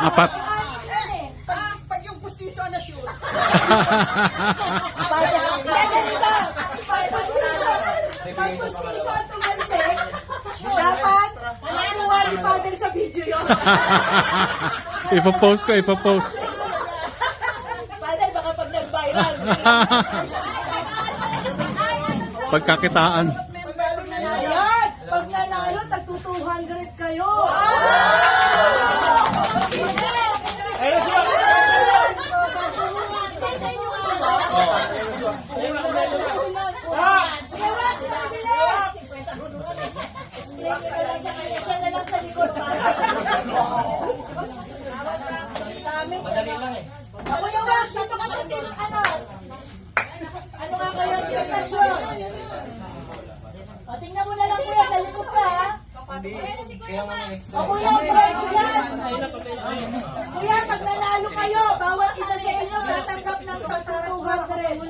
Apat. Pag yung pustiso na shoot. Pag pustiso ang tumalsik, dapat nakuha ni Father sa video yun. Ipopost ko, ipopost. Father, baka pag nag-viral. Pagkakitaan. Ayan! Pag nanalo, tagto-200 kayo. Siya na lang sa likod. Madali lang eh. Ako yung wax, dito ka sa team, ano? Ano nga kayo ang invitasyon? O, tingnan mo na lang kuya, sa likod ka, ha? Kaya nga may extra. O kuya, dyan. Kuya, pag nanalo kayo, bawat isa sa inyo tatanggap ng 200.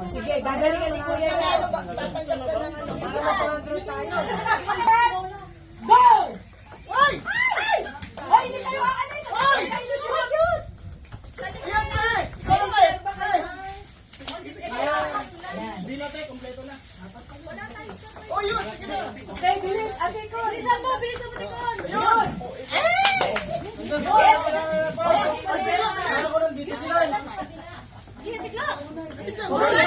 O sige, gagalingan ni kuya na. Tatanggap ka ng ano. Go! Hoy! Hoy, hindi kayo aalis! Hoy! Shoot! Ayan na eh! Hindi na tayo, kompleto na. Oh, yun! Sige na! Okay, bilis! Ate ko! Bilisan mo! Bilisan mo! Tikon! Yun! Yes! Dito sila. Yes!